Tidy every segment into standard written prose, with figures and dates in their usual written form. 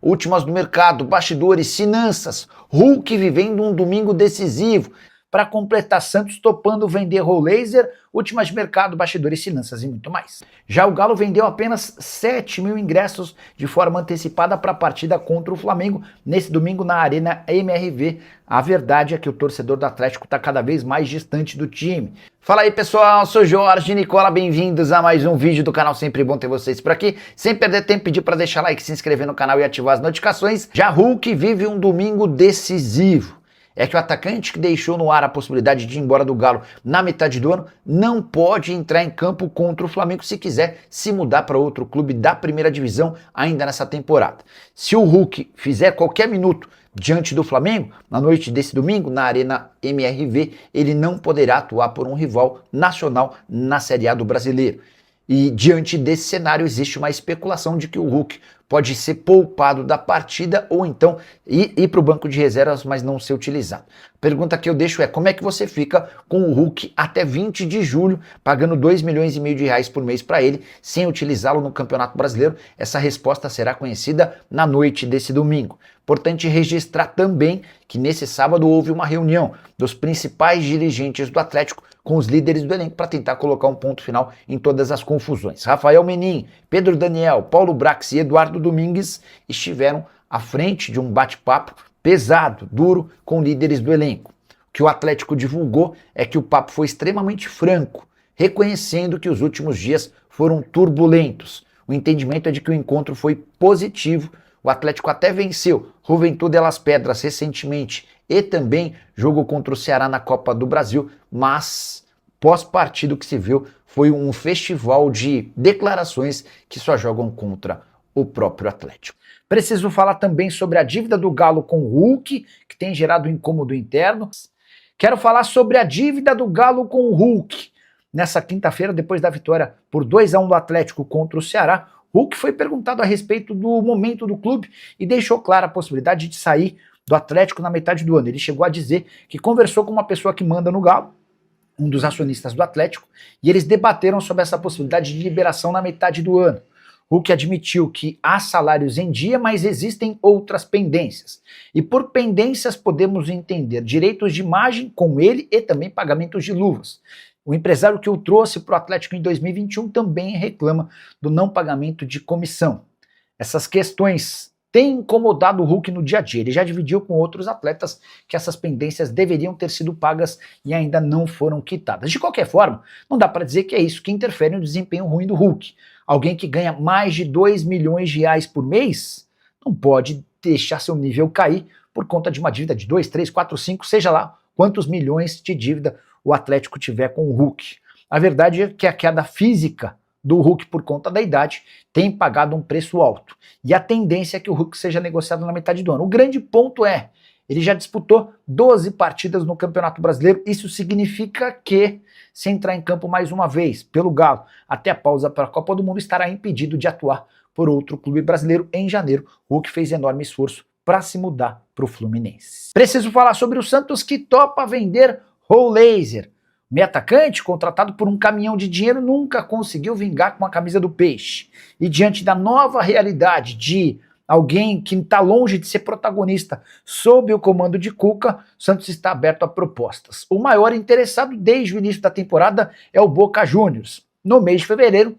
Últimas do mercado, bastidores, finanças, Hulk vivendo um domingo decisivo. Para completar, Santos topando vender Rollaser, últimas de mercado, bastidores, finanças e muito mais. Já o Galo vendeu apenas 7 mil ingressos de forma antecipada para a partida contra o Flamengo nesse domingo na Arena MRV. A verdade é que o torcedor do Atlético está cada vez mais distante do time. Fala aí pessoal, sou Jorge Nicola, bem-vindos a mais um vídeo do canal, sempre bom ter vocês por aqui. Sem perder tempo, pedir para deixar like, se inscrever no canal e ativar as notificações. Já Hulk vive um domingo decisivo. É que o atacante que deixou no ar a possibilidade de ir embora do Galo na metade do ano não pode entrar em campo contra o Flamengo se quiser se mudar para outro clube da primeira divisão ainda nessa temporada. Se o Hulk fizer qualquer minuto diante do Flamengo, na noite desse domingo, na Arena MRV, ele não poderá atuar por um rival nacional na Série A do Brasileiro. E diante desse cenário existe uma especulação de que o Hulk pode ser poupado da partida ou então ir para o banco de reservas, mas não ser utilizado. A pergunta que eu deixo é: como é que você fica com o Hulk até 20 de julho, pagando 2,5 milhões de reais por mês para ele, sem utilizá-lo no Campeonato Brasileiro? Essa resposta será conhecida na noite desse domingo. Importante registrar também que nesse sábado houve uma reunião dos principais dirigentes do Atlético com os líderes do elenco para tentar colocar um ponto final em todas as confusões. Rafael Menin, Pedro Daniel, Paulo Brax e Eduardo Domingues estiveram à frente de um bate-papo pesado, duro, com líderes do elenco. O que o Atlético divulgou é que o papo foi extremamente franco, reconhecendo que os últimos dias foram turbulentos. O entendimento é de que o encontro foi positivo. O Atlético até venceu Juventude de Las Pedras recentemente e também jogou contra o Ceará na Copa do Brasil, mas pós-partido que se viu foi um festival de declarações que só jogam contra o próprio Atlético. Preciso falar também sobre a dívida do Galo com o Hulk, que tem gerado incômodo interno. Quero falar sobre a dívida do Galo com o Hulk. Nessa quinta-feira, depois da vitória por 2-1 do Atlético contra o Ceará, Hulk foi perguntado a respeito do momento do clube e deixou clara a possibilidade de sair do Atlético na metade do ano. Ele chegou a dizer que conversou com uma pessoa que manda no Galo, um dos acionistas do Atlético, e eles debateram sobre essa possibilidade de liberação na metade do ano. Hulk admitiu que há salários em dia, mas existem outras pendências. E por pendências podemos entender direitos de imagem com ele e também pagamentos de luvas. O empresário que o trouxe para o Atlético em 2021 também reclama do não pagamento de comissão. Essas questões têm incomodado o Hulk no dia a dia. Ele já dividiu com outros atletas que essas pendências deveriam ter sido pagas e ainda não foram quitadas. De qualquer forma, não dá para dizer que é isso que interfere no desempenho ruim do Hulk. Alguém que ganha mais de 2 milhões de reais por mês não pode deixar seu nível cair por conta de uma dívida de 2, 3, 4, 5, seja lá quantos milhões de dívida o Atlético tiver com o Hulk. A verdade é que a queda física do Hulk por conta da idade tem pagado um preço alto. E a tendência é que o Hulk seja negociado na metade do ano. O grande ponto é, ele já disputou 12 partidas no Campeonato Brasileiro. Isso significa que, se entrar em campo mais uma vez pelo Galo, até a pausa para a Copa do Mundo, estará impedido de atuar por outro clube brasileiro em janeiro. O Hulk fez enorme esforço para se mudar para o Fluminense. Preciso falar sobre o Santos, que topa vender Rollaser. O meio atacante, contratado por um caminhão de dinheiro, nunca conseguiu vingar com a camisa do Peixe. E diante da nova realidade de alguém que está longe de ser protagonista sob o comando de Cuca, o Santos está aberto a propostas. O maior interessado desde o início da temporada é o Boca Juniors. No mês de fevereiro,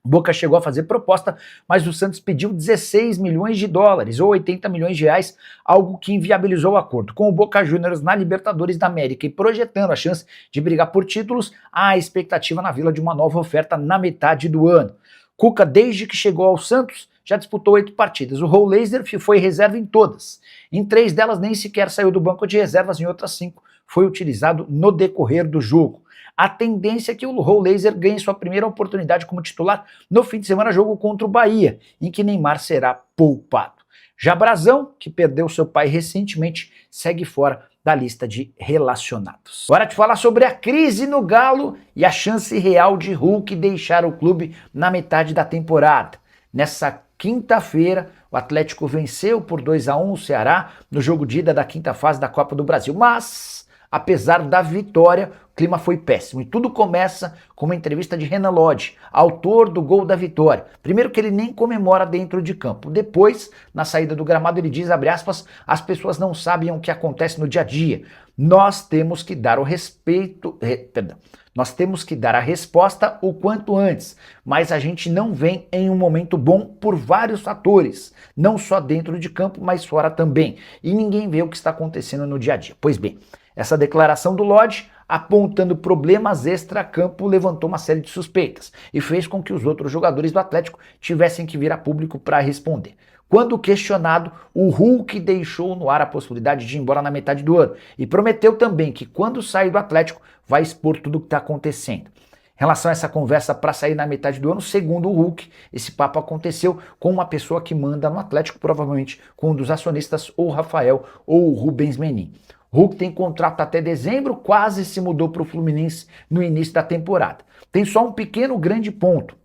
Boca chegou a fazer proposta, mas o Santos pediu 16 milhões de dólares, ou 80 milhões de reais, algo que inviabilizou o acordo. Com o Boca Juniors na Libertadores da América e projetando a chance de brigar por títulos, há a expectativa na Vila de uma nova oferta na metade do ano. Cuca, desde que chegou ao Santos, já disputou 8 partidas. O Rollaser foi reserva em todas. Em 3 delas nem sequer saiu do banco de reservas, em outras 5 foi utilizado no decorrer do jogo. A tendência é que o Rollaser ganhe sua primeira oportunidade como titular no fim de semana, jogo contra o Bahia, em que Neymar será poupado. Já Brazão, que perdeu seu pai recentemente, segue fora da lista de relacionados. Hora de falar sobre a crise no Galo e a chance real de Hulk deixar o clube na metade da temporada. Nessa quinta-feira, o Atlético venceu por 2-1 o Ceará no jogo de ida da quinta fase da Copa do Brasil, mas Apesar da vitória, o clima foi péssimo. E tudo começa com uma entrevista de Renan Lodge, autor do gol da vitória. Primeiro que ele nem comemora dentro de campo. Depois, na saída do gramado, ele diz, abre aspas, as pessoas não sabem o que acontece no dia a dia. Nós temos que dar Nós temos que dar a resposta o quanto antes, mas a gente não vem em um momento bom por vários fatores, não só dentro de campo, mas fora também. E ninguém vê o que está acontecendo no dia a dia. Pois bem, essa declaração do Lodge, apontando problemas extra-campo, levantou uma série de suspeitas e fez com que os outros jogadores do Atlético tivessem que vir a público para responder. Quando questionado, o Hulk deixou no ar a possibilidade de ir embora na metade do ano e prometeu também que quando sair do Atlético vai expor tudo o que está acontecendo. Em relação a essa conversa para sair na metade do ano, segundo o Hulk, esse papo aconteceu com uma pessoa que manda no Atlético, provavelmente com um dos acionistas, ou o Rafael ou o Rubens Menin. Hulk tem contrato até dezembro, quase se mudou para o Fluminense no início da temporada. Tem só um pequeno grande ponto.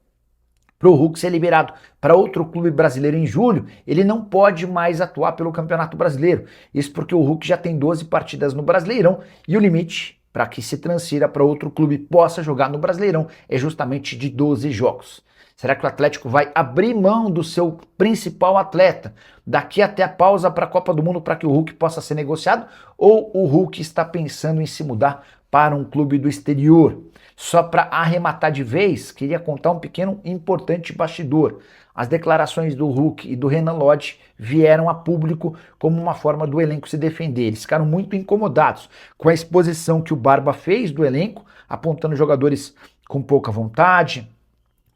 Para o Hulk ser liberado para outro clube brasileiro em julho, ele não pode mais atuar pelo Campeonato Brasileiro. Isso porque o Hulk já tem 12 partidas no Brasileirão e o limite para que se transfira para outro clube e possa jogar no Brasileirão é justamente de 12 jogos. Será que o Atlético vai abrir mão do seu principal atleta daqui até a pausa para a Copa do Mundo para que o Hulk possa ser negociado? Ou o Hulk está pensando em se mudar para um clube do exterior? Só para arrematar de vez, queria contar um pequeno importante bastidor. As declarações do Hulk e do Renan Lodge vieram a público como uma forma do elenco se defender. Eles ficaram muito incomodados com a exposição que o Barba fez do elenco, apontando jogadores com pouca vontade,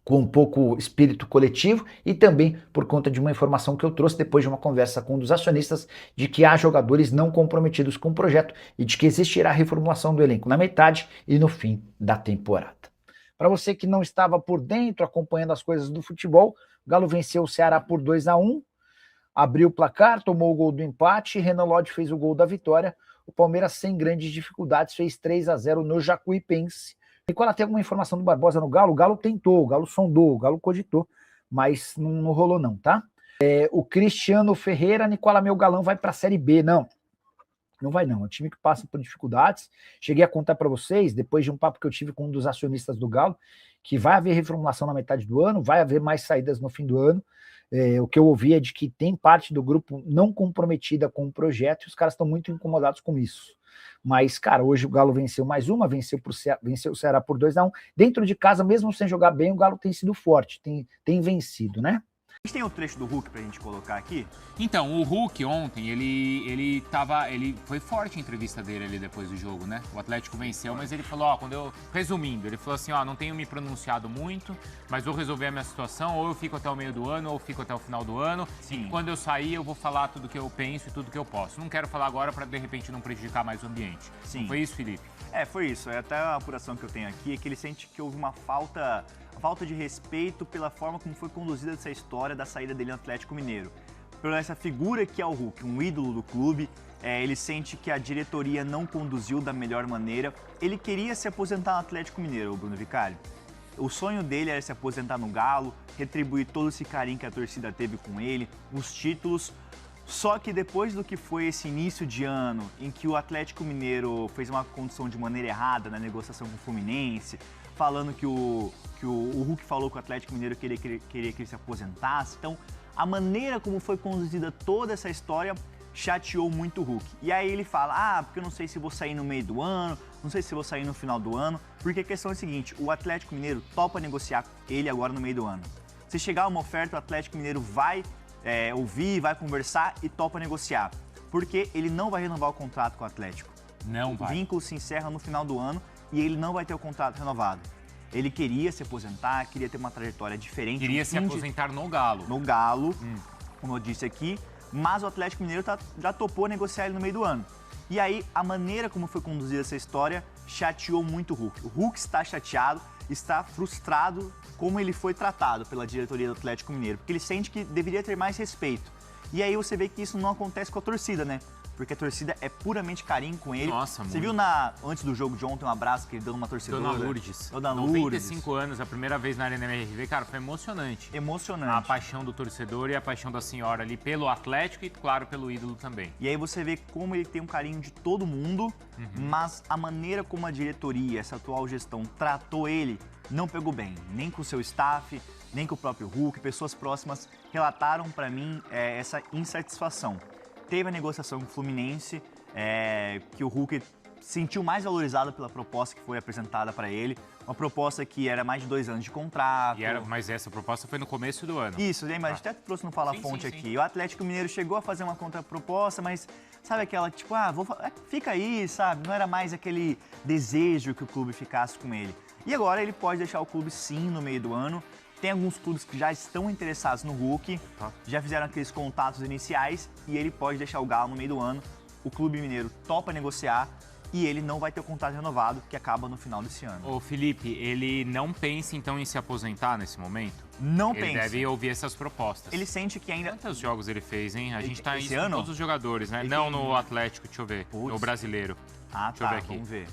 com um pouco espírito coletivo e também por conta de uma informação que eu trouxe depois de uma conversa com um dos acionistas de que há jogadores não comprometidos com o projeto e de que existirá reformulação do elenco na metade e no fim da temporada. Para você que não estava por dentro acompanhando as coisas do futebol, o Galo venceu o Ceará por 2-1, abriu o placar, tomou o gol do empate, Renan Lodge fez o gol da vitória, o Palmeiras sem grandes dificuldades fez 3-0 no Jacuipense. E quando tem alguma informação do Barbosa no Galo, o Galo tentou, o Galo sondou, o Galo cogitou, mas não rolou não, tá? O Cristiano Ferreira, Nicola meu galão, vai para a Série B. Não vai não, é um time que passa por dificuldades. Cheguei a contar para vocês, depois de um papo que eu tive com um dos acionistas do Galo, que vai haver reformulação na metade do ano, vai haver mais saídas no fim do ano. O que eu ouvi é de que tem parte do grupo não comprometida com o projeto e os caras estão muito incomodados com isso. Mas, cara, hoje o Galo venceu mais uma, venceu o Ceará por 2-1. Dentro de casa, mesmo sem jogar bem, o Galo tem sido forte, tem vencido, né? A gente tem o trecho do Hulk pra gente colocar aqui? Então, o Hulk ontem, ele foi forte a entrevista dele ali depois do jogo, né? O Atlético venceu, mas ele falou, resumindo, ele falou assim, não tenho me pronunciado muito, mas vou resolver a minha situação, ou eu fico até o meio do ano, ou eu fico até o final do ano. Sim. E quando eu sair, eu vou falar tudo que eu penso e tudo que eu posso. Não quero falar agora para de repente não prejudicar mais o ambiente. Sim. Não foi isso, Felipe? Foi isso. Até a apuração que eu tenho aqui é que ele sente que houve uma falta de respeito pela forma como foi conduzida essa história da saída dele no Atlético Mineiro. Por essa figura que é o Hulk, um ídolo do clube, ele sente que a diretoria não conduziu da melhor maneira. Ele queria se aposentar no Atlético Mineiro, o Bruno Vicari. O sonho dele era se aposentar no Galo, retribuir todo esse carinho que a torcida teve com ele, os títulos. Só que depois do que foi esse início de ano, em que o Atlético Mineiro fez uma condução de maneira errada na negociação com o Fluminense, falando que o Hulk falou que o Atlético Mineiro queria que ele se aposentasse. Então, a maneira como foi conduzida toda essa história chateou muito o Hulk. E aí ele fala, porque eu não sei se vou sair no meio do ano, não sei se vou sair no final do ano, porque a questão é a seguinte, o Atlético Mineiro topa negociar ele agora no meio do ano. Se chegar uma oferta, o Atlético Mineiro vai ouvir, vai conversar e topa negociar, porque ele não vai renovar o contrato com o Atlético. Não vai. O vínculo se encerra no final do ano e ele não vai ter o contrato renovado. Ele queria se aposentar, queria ter uma trajetória diferente. Queria se aposentar no Galo. No Galo, como eu disse aqui, mas o Atlético Mineiro já topou negociar ele no meio do ano. E aí, a maneira como foi conduzida essa história chateou muito o Hulk. O Hulk está chateado, está frustrado como ele foi tratado pela diretoria do Atlético Mineiro, porque ele sente que deveria ter mais respeito. E aí você vê que isso não acontece com a torcida, né? porque a torcida é puramente carinho com ele. Nossa, Você muito. viu antes do jogo de ontem um abraço que ele deu numa torcedora? Dona Lourdes. Dona Lourdes. 95 anos, a primeira vez na Arena MRV, cara, foi emocionante. Emocionante. A paixão do torcedor e a paixão da senhora ali pelo Atlético e, claro, pelo ídolo também. E aí você vê como ele tem um carinho de todo mundo, mas a maneira como a diretoria, essa atual gestão, tratou ele, não pegou bem. Nem com o seu staff, nem com o próprio Hulk. Pessoas próximas relataram pra mim essa insatisfação. Teve a negociação com o Fluminense, que o Hulk sentiu mais valorizado pela proposta que foi apresentada para ele. Uma proposta que era mais de 2 anos de contrato. Mas essa proposta foi no começo do ano. Isso, mas a gente até trouxe no Fala Sim, Fonte sim, aqui. sim. O Atlético Mineiro chegou a fazer uma contraproposta, mas sabe aquela tipo, fica aí, sabe? Não era mais aquele desejo que o clube ficasse com ele. E agora ele pode deixar o clube sim no meio do ano. Tem alguns clubes que já estão interessados no Hulk, já fizeram aqueles contatos iniciais e ele pode deixar o Galo no meio do ano. O clube mineiro topa negociar e ele não vai ter o contrato renovado, que acaba no final desse ano. Ô Felipe, ele não pensa então em se aposentar nesse momento? Não Ele pensa. deve ouvir essas propostas. Ele sente que ainda... Quantos jogos ele fez, hein? A gente tá esse isso com ano? todos os jogadores, né? Ele Não tem- no Atlético, deixa eu ver. Putz. No brasileiro. Ah, Deixa eu tá, ver aqui. vamos ver.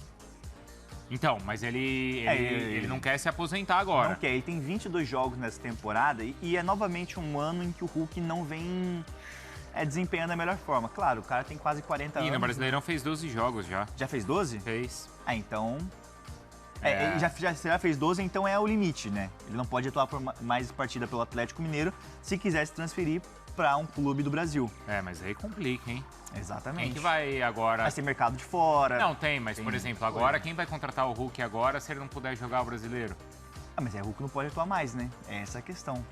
Então, mas ele ele- não quer se aposentar agora. Não quer, ele tem 22 jogos nessa temporada e é novamente um ano em que o Hulk não vem desempenhando da melhor forma. Claro, o cara tem quase 40 E anos. no Brasileirão fez 12 jogos já. Já fez 12? Fez. Então... ele já fez 12, então é o limite, né? Ele não pode atuar por mais partida pelo Atlético Mineiro se quiser se transferir para um clube do Brasil. Mas aí complica, hein? Exatamente. Quem que vai agora... Vai ter mercado de fora. Não, tem, mas, Tem por exemplo, coisa. agora, quem vai contratar o Hulk agora se ele não puder jogar o Brasileiro? Mas o Hulk não pode atuar mais, né? É essa a questão.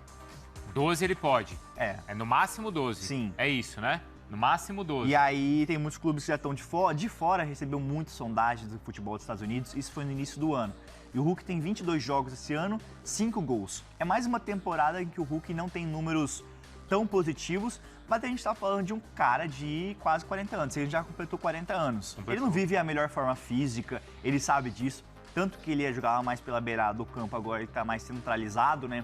12 ele pode. É. É no máximo 12. Sim. É isso, né? No máximo 12. E aí tem muitos clubes que já estão de fora. De fora recebeu muitas sondagens do futebol dos Estados Unidos. Isso foi no início do ano. E o Hulk tem 22 jogos esse ano, 5 gols. É mais uma temporada em que o Hulk não tem números tão positivos, mas a gente tá falando de um cara de quase 40 anos. Ele já completou 40 anos. Ele não vive a melhor forma física, ele sabe disso. Tanto que ele ia jogar mais pela beirada do campo, agora ele tá mais centralizado, né?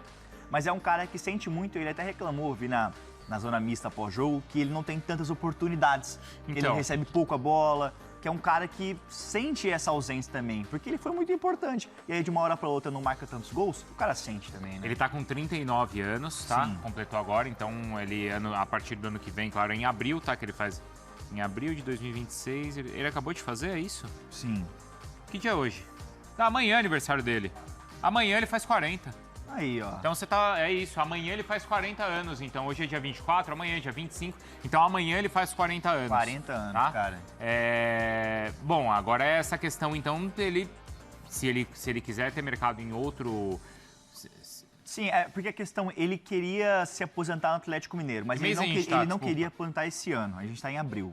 Mas é um cara que sente muito, ele até reclamou, vi na zona mista pós-jogo, que ele não tem tantas oportunidades. Que ele Então. recebe pouco a bola, que é um cara que sente essa ausência também, porque ele foi muito importante. E aí de uma hora para outra não marca tantos gols, o cara sente também, né? Ele tá com 39 anos, tá? Sim. Completou agora, então a partir do ano que vem, claro, em abril, tá? Que ele faz em abril de 2026. Ele acabou de fazer, é isso? Sim. Que dia é hoje? Amanhã é aniversário dele. Amanhã ele faz 40. Aí, ó. Então você tá. É isso, amanhã ele faz 40 anos. Então hoje é dia 24, amanhã é dia 25. Então amanhã ele faz 40 anos. 40 anos, tá? cara. Bom, agora é essa questão então dele. Se ele quiser ter mercado em outro. Sim, porque a questão, ele queria se aposentar no Atlético Mineiro, mas Mês ele não, a gente tá, ele não desculpa. queria aposentar esse ano. A gente tá em abril.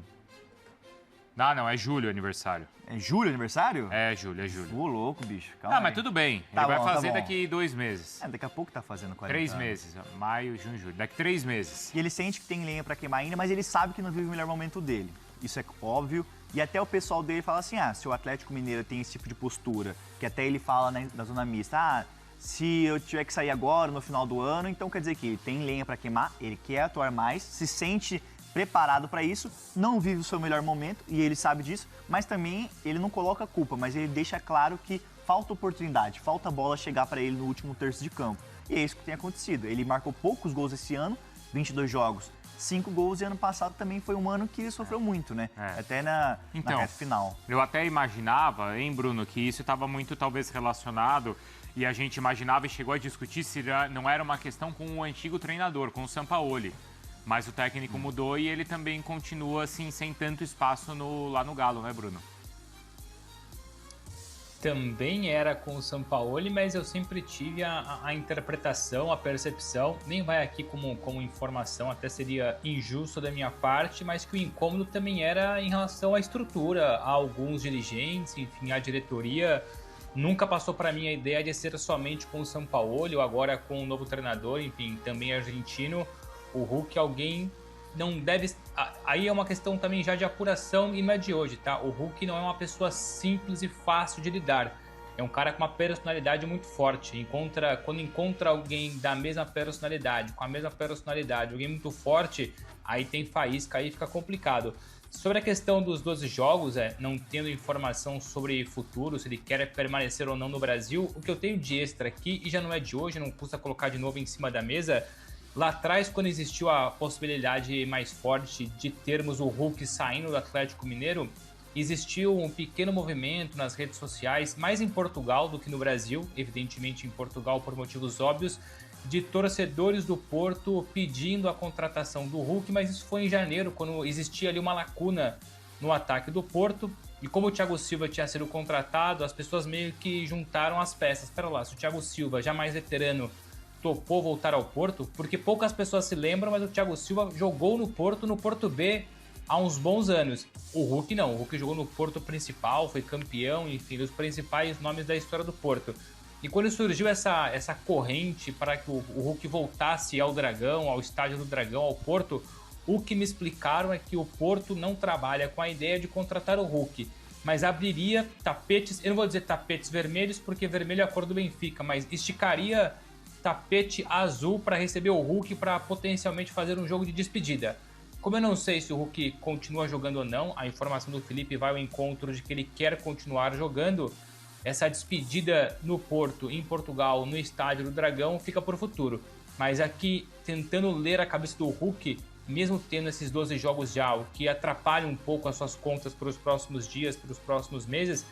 Não, é julho o aniversário. É julho aniversário? É julho, é julho. Ô, louco, bicho. Calma Não, mas aí. tudo bem. Tá Ele vai bom, tá fazer bom. daqui 2 meses. Daqui a pouco tá fazendo 40 3 anos. meses. Maio, junho, julho. Daqui 3 meses. E ele sente que tem lenha pra queimar ainda, mas ele sabe que não vive o melhor momento dele. Isso é óbvio. E até o pessoal dele fala assim, se o Atlético Mineiro tem esse tipo de postura, que até ele fala na zona mista, se eu tiver que sair agora, no final do ano, então quer dizer que ele tem lenha pra queimar, ele quer atuar mais, se sente preparado para isso, não vive o seu melhor momento, e ele sabe disso, mas também ele não coloca a culpa, mas ele deixa claro que falta oportunidade, falta bola chegar para ele no último terço de campo. E é isso que tem acontecido. Ele marcou poucos gols esse ano, 22 jogos, 5 gols, e ano passado também foi um ano que ele sofreu muito, né? Até na reta final. Eu até imaginava, hein, Bruno, que isso estava muito talvez relacionado, e a gente imaginava e chegou a discutir se não era uma questão com o antigo treinador, com o Sampaoli. Mas o técnico mudou e ele também continua assim, sem tanto espaço lá no Galo, né, Bruno? Também era com o Sampaoli, mas eu sempre tive a interpretação, a percepção, nem vai aqui como informação, até seria injusto da minha parte, mas que o incômodo também era em relação à estrutura, a alguns dirigentes, enfim, a diretoria. Nunca passou para mim a ideia de ser somente com o Sampaoli ou agora com o novo treinador, enfim, também argentino. O Hulk, alguém não deve... Aí é uma questão também já de apuração e não é de hoje, tá? O Hulk não é uma pessoa simples e fácil de lidar. É um cara com uma personalidade muito forte. Quando encontra alguém da mesma personalidade, com a mesma personalidade, alguém muito forte, aí tem faísca, aí fica complicado. Sobre a questão dos 12 jogos, não tendo informação sobre futuro, se ele quer permanecer ou não no Brasil, o que eu tenho de extra aqui, e já não é de hoje, não custa colocar de novo em cima da mesa, lá atrás, quando existiu a possibilidade mais forte de termos o Hulk saindo do Atlético Mineiro, existiu um pequeno movimento nas redes sociais, mais em Portugal do que no Brasil, evidentemente em Portugal por motivos óbvios, de torcedores do Porto pedindo a contratação do Hulk, mas isso foi em janeiro, quando existia ali uma lacuna no ataque do Porto, e como o Thiago Silva tinha sido contratado, as pessoas meio que juntaram as peças. Espera lá, se o Thiago Silva, já mais veterano, topou voltar ao Porto, porque poucas pessoas se lembram, mas o Thiago Silva jogou no Porto B, há uns bons anos. O Hulk não, o Hulk jogou no Porto principal, foi campeão, enfim, dos principais nomes da história do Porto. E quando surgiu essa corrente para que o Hulk voltasse ao Dragão, ao estádio do Dragão, ao Porto, o que me explicaram é que o Porto não trabalha com a ideia de contratar o Hulk, mas abriria tapetes, eu não vou dizer tapetes vermelhos, porque vermelho é a cor do Benfica, mas esticaria tapete azul para receber o Hulk para potencialmente fazer um jogo de despedida. Como eu não sei se o Hulk continua jogando ou não, a informação do Felipe vai ao encontro de que ele quer continuar jogando. Essa despedida no Porto, em Portugal, no estádio do Dragão, fica por futuro. Mas aqui, tentando ler a cabeça do Hulk, mesmo tendo esses 12 jogos já, o que atrapalha um pouco as suas contas para os próximos dias, para os próximos meses,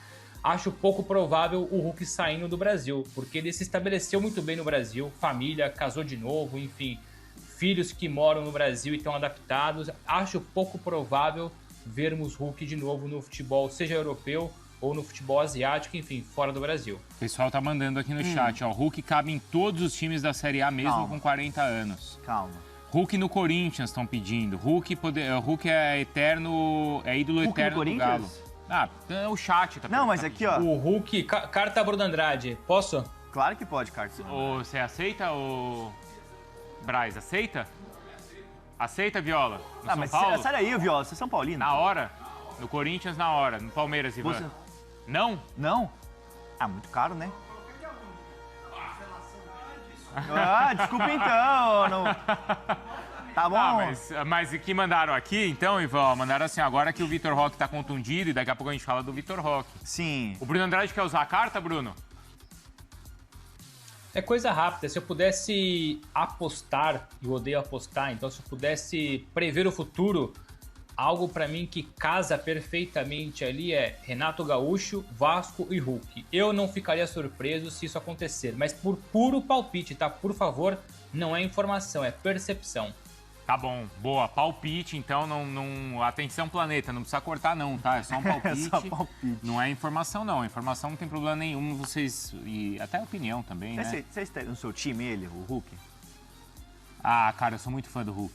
acho pouco provável o Hulk saindo do Brasil, porque ele se estabeleceu muito bem no Brasil, família, casou de novo, enfim, filhos que moram no Brasil e estão adaptados. Acho pouco provável vermos Hulk de novo no futebol, seja europeu ou no futebol asiático, enfim, fora do Brasil. O pessoal tá mandando aqui no chat, ó. Hulk cabe em todos os times da Série A, mesmo com 40 anos. Calma. Hulk no Corinthians estão pedindo. Hulk é eterno, é ídolo Hulk eterno no do Galo. Corinthians? Ah, o chat tá Não, mas tá aqui, ó. O Hulk, carta Bruno Andrade, posso? Claro que pode, Carlos. Você aceita, o Braz? Aceita? Aceita, Viola? No São mas Paulo? sai daí, Viola, você é São Paulino. Na hora? No Corinthians, na hora. No Palmeiras, Ivan. Você- Não? Não? Ah, muito caro, né? Ah, desculpa então. Não... Tá bom. Ah, mas o que mandaram aqui, então, Ivan? Mandaram assim, agora que o Vitor Roque tá contundido e daqui a pouco a gente fala do Vitor Roque. Sim. O Bruno Andrade quer usar a carta, Bruno? É coisa rápida, se eu pudesse apostar, eu odeio apostar, então se eu pudesse prever o futuro, algo pra mim que casa perfeitamente ali é Renato Gaúcho, Vasco e Hulk. Eu não ficaria surpreso se isso acontecer, mas por puro palpite, tá? Por favor, não é informação, é percepção. Tá bom, boa. Palpite, então, não... Atenção, planeta, não precisa cortar não, tá? É só um palpite. É só palpite. Não é informação, não. Informação não tem problema nenhum, vocês... E até opinião também, né? Você tem no seu time ele, o Hulk? Ah, cara, eu sou muito fã do Hulk.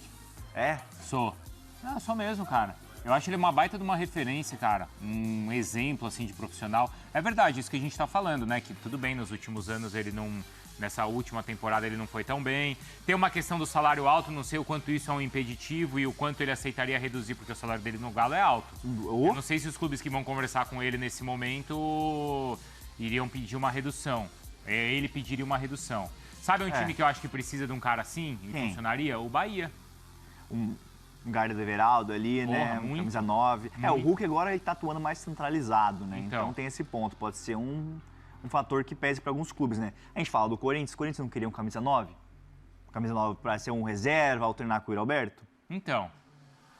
É? Sou. Ah, sou mesmo, cara. Eu acho ele uma baita de uma referência, cara. Um exemplo, assim, de profissional. É verdade, isso que a gente tá falando, né? Que tudo bem, nos últimos anos ele não... Nessa última temporada ele não foi tão bem. Tem uma questão do salário alto, não sei o quanto isso é um impeditivo e o quanto ele aceitaria reduzir, porque o salário dele no Galo é alto. Eu não sei se os clubes que vão conversar com ele nesse momento iriam pedir uma redução. Ele pediria uma redução. Sabe um time que eu acho que precisa de um cara assim e funcionaria? O Bahia. Um Garda do Everaldo ali, né? Muito. Camisa 9. Muito. O Hulk agora ele tá atuando mais centralizado, né? Então. Então tem esse ponto. Pode ser um fator que pese para alguns clubes, né? A gente fala do Corinthians. O Corinthians não queria um camisa 9? Camisa 9 para ser um reserva, alternar com o Alberto? Então,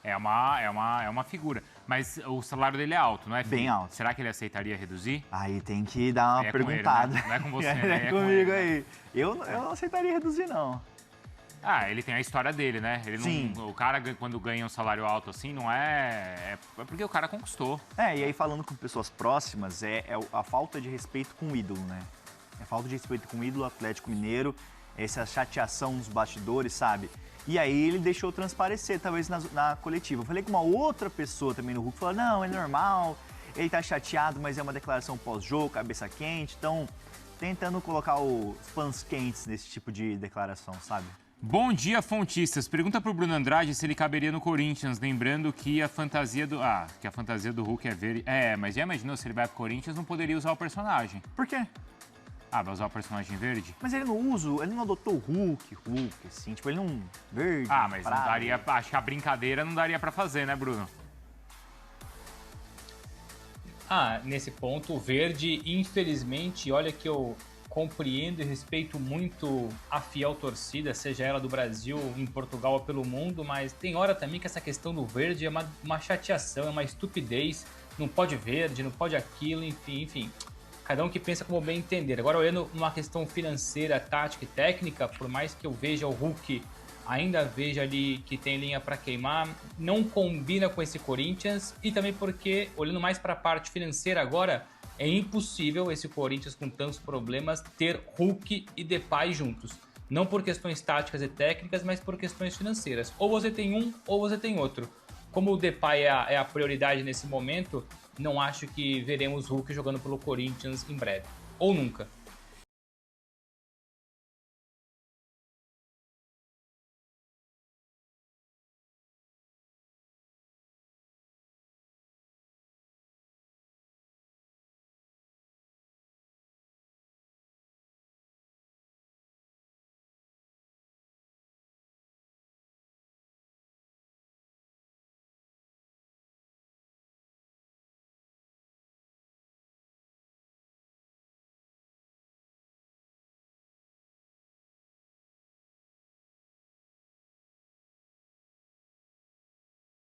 é uma figura. Mas o salário dele é alto, não é? Bem alto. Será que ele aceitaria reduzir? Aí tem que dar uma É com ele, perguntada. né? Não é com você, né? É É com comigo ele, aí. Eu não aceitaria reduzir, não. Ah, ele tem a história dele, né? Ele Sim. Não, o cara, quando ganha um salário alto assim, não é... É porque o cara conquistou. E aí falando com pessoas próximas, é a falta de respeito com o ídolo, né? É a falta de respeito com o ídolo Atlético Mineiro, essa chateação nos bastidores, sabe? E aí ele deixou transparecer, talvez na coletiva. Eu falei com uma outra pessoa também no Hulk, falou, não, é normal, ele tá chateado, mas é uma declaração pós-jogo, cabeça quente, então tentando colocar os panos quentes nesse tipo de declaração, sabe? Bom dia, fontistas. Pergunta pro Bruno Andrade se ele caberia no Corinthians, lembrando que a fantasia do Hulk é verde. É, mas já imaginou se ele vai pro Corinthians, não poderia usar o personagem. Por quê? Ah, vai usar o personagem verde? Mas ele não adotou o Hulk, assim, tipo, ele não... Verde, Ah, mas não prado. daria... Acho que a brincadeira não daria pra fazer, né, Bruno? Nesse ponto, o verde, infelizmente, olha que eu compreendo e respeito muito a fiel torcida, seja ela do Brasil, em Portugal ou pelo mundo, mas tem hora também que essa questão do verde é uma chateação, é uma estupidez, não pode verde, não pode aquilo, enfim. Cada um que pensa como bem entender. Agora, olhando numa questão financeira, tática e técnica, por mais que eu veja o Hulk, ainda veja ali que tem linha para queimar, não combina com esse Corinthians, e também porque, olhando mais para a parte financeira agora, é impossível esse Corinthians com tantos problemas ter Hulk e Depay juntos. Não por questões táticas e técnicas, mas por questões financeiras. Ou você tem um, ou você tem outro. Como o Depay é a prioridade nesse momento, não acho que veremos Hulk jogando pelo Corinthians em breve. Ou nunca.